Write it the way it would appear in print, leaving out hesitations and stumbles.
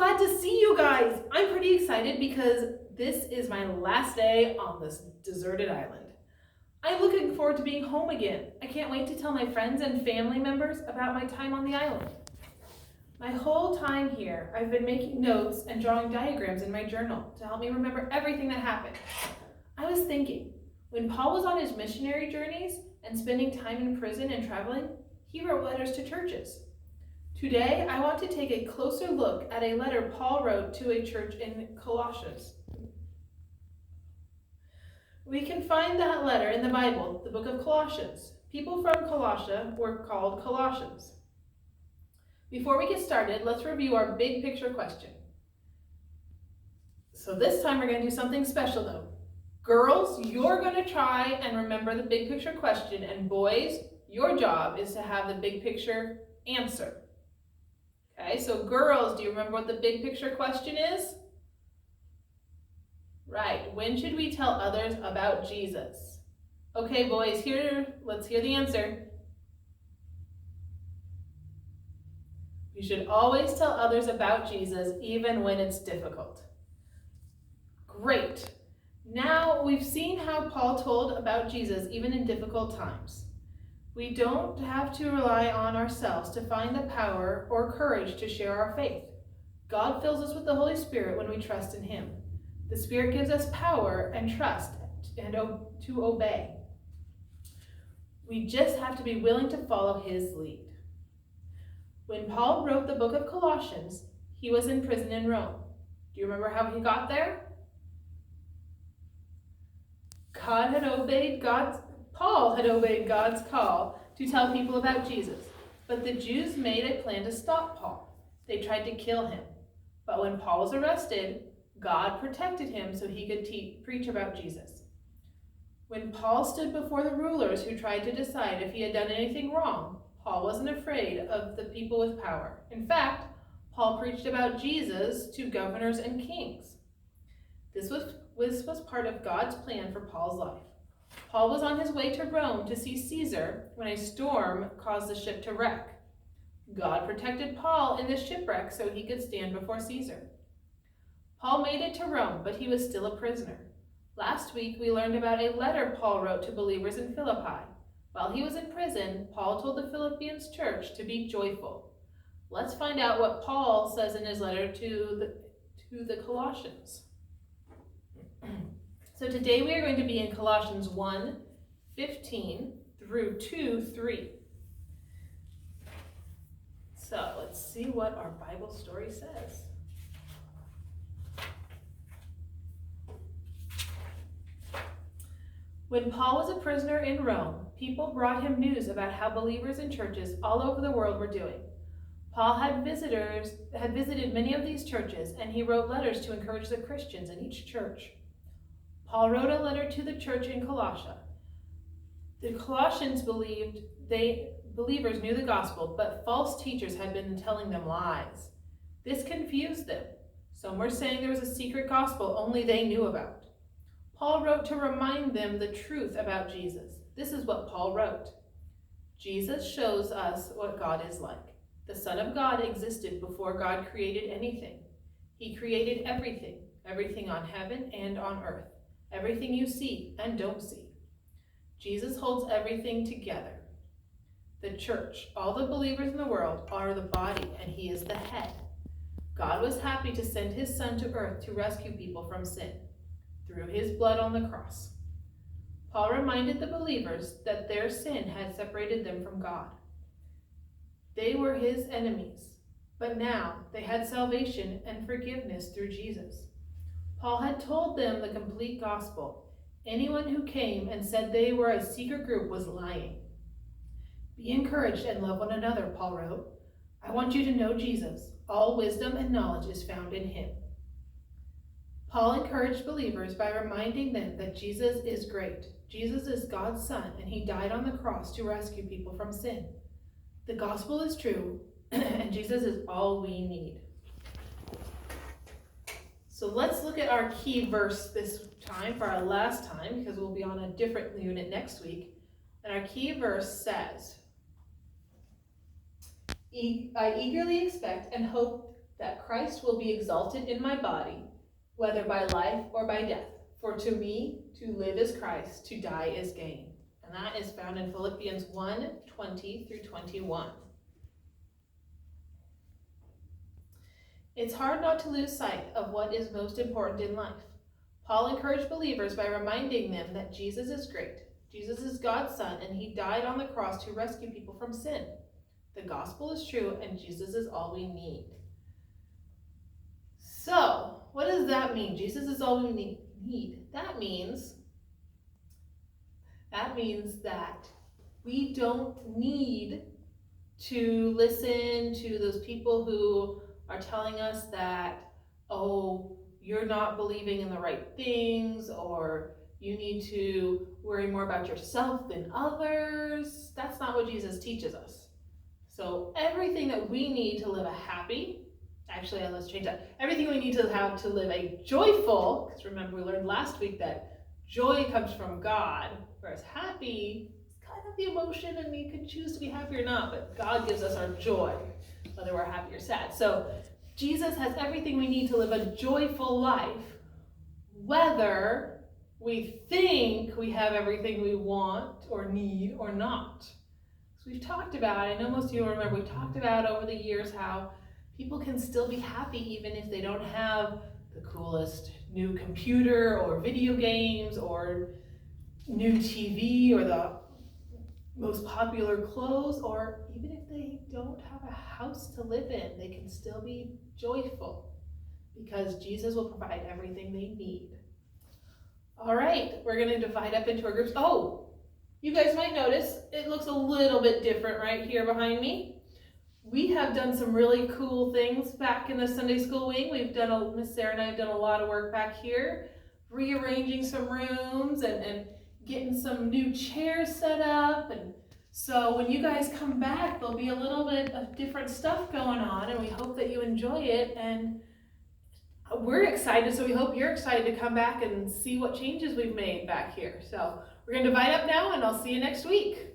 glad to see you guys. I'm pretty excited because this is my last day on this deserted island. I'm looking forward to being home again. I can't wait to tell my friends and family members about my time on the island. My whole time here, I've been making notes and drawing diagrams in my journal to help me remember everything that happened. I was thinking, when Paul was on his missionary journeys and spending time in prison and traveling, he wrote letters to churches. Today, I want to take a closer look at a letter Paul wrote to a church in Colossus. We can find that letter in the Bible, the book of Colossians. People from Colossia were called Colossians. Before we get started, let's review our big picture question. So this time we're going to do something special though. Girls, you're going to try and remember the big picture question, and boys, your job is to have the big picture answer. Okay, so girls, do you remember what the big picture question is? Right, when should we tell others about Jesus? Okay, boys, let's hear the answer. You should always tell others about Jesus, even when it's difficult. Great. Now we've seen how Paul told about Jesus, even in difficult times. We don't have to rely on ourselves to find the power or courage to share our faith. God fills us with the Holy Spirit when we trust in Him. The Spirit gives us power and trust and to obey. We just have to be willing to follow His lead. When Paul wrote the book of Colossians, he was in prison in Rome. Do you remember how he got there? Paul had obeyed God's call to tell people about Jesus, but the Jews made a plan to stop Paul. They tried to kill him, but when Paul was arrested, God protected him so he could preach about Jesus. When Paul stood before the rulers who tried to decide if he had done anything wrong, Paul wasn't afraid of the people with power. In fact, Paul preached about Jesus to governors and kings. This was part of God's plan for Paul's life. Paul was on his way to Rome to see Caesar when a storm caused the ship to wreck. God protected Paul in the shipwreck so he could stand before Caesar. Paul made it to Rome, but he was still a prisoner. Last week, we learned about a letter Paul wrote to believers in Philippi. While he was in prison, Paul told the Philippians church to be joyful. Let's find out what Paul says in his letter to the Colossians. So today we are going to be in Colossians 1:15 through 2:3. So let's see what our Bible story says. When Paul was a prisoner in Rome, people brought him news about how believers in churches all over the world were doing. Paul had visited many of these churches, and he wrote letters to encourage the Christians in each church. Paul wrote a letter to the church in Colossia. The Colossians believers knew the gospel, but false teachers had been telling them lies. This confused them. Some were saying there was a secret gospel only they knew about. Paul wrote to remind them the truth about Jesus. This is what Paul wrote. Jesus shows us what God is like. The Son of God existed before God created anything. He created everything on heaven and on earth, everything you see and don't see. Jesus holds everything together. The church, all the believers in the world, are the body, and He is the head. God was happy to send His Son to earth to rescue people from sin through His blood on the cross. Paul reminded the believers that their sin had separated them from God. They were His enemies, but now they had salvation and forgiveness through Jesus. Paul had told them the complete gospel. Anyone who came and said they were a secret group was lying. Be encouraged and love one another, Paul wrote. I want you to know Jesus. All wisdom and knowledge is found in Him. Paul encouraged believers by reminding them that Jesus is great. Jesus is God's Son, and He died on the cross to rescue people from sin. The gospel is true, and Jesus is all we need. So let's look at our key verse this time for our last time, because we'll be on a different unit next week. And our key verse says, I eagerly expect and hope that Christ will be exalted in my body, whether by life or by death. For to me, to live is Christ, to die is gain. And that is found in Philippians 1:20 through 21. It's hard not to lose sight of what is most important in life. Paul encouraged believers by reminding them that Jesus is great. Jesus is God's Son, and he died on the cross to rescue people from sin. The gospel is true, and Jesus is all we need. So, what does that mean? Jesus is all we need. That means that we don't need to listen to those people who are telling us that, oh, you're not believing in the right things, or you need to worry more about yourself than others. That's not what Jesus teaches us. So everything that we need to live a happy, let's change that. Everything we need to have to live a joyful, because remember we learned last week that joy comes from God, whereas happy is kind of the emotion, and you can choose to be happy or not, but God gives us our joy, whether we're happy or sad. So Jesus has everything we need to live a joyful life, whether we think we have everything we want or need or not. So we've talked about, I know most of you remember, we talked about over the years how people can still be happy even if they don't have the coolest new computer or video games or new TV or the most popular clothes, or even if they don't have a house to live in, they can still be joyful because Jesus will provide everything they need. All right, we're going to divide up into our groups. Oh, you guys might notice it looks a little bit different right here behind me. We have done some really cool things back in the Sunday school wing. Miss Sarah and I have done a lot of work back here, rearranging some rooms and getting some new chairs set up. And so when you guys come back, there'll be a little bit of different stuff going on, and we hope that you enjoy it. And we're excited, so we hope you're excited to come back and see what changes we've made back here. So we're going to divide up now, and I'll see you next week.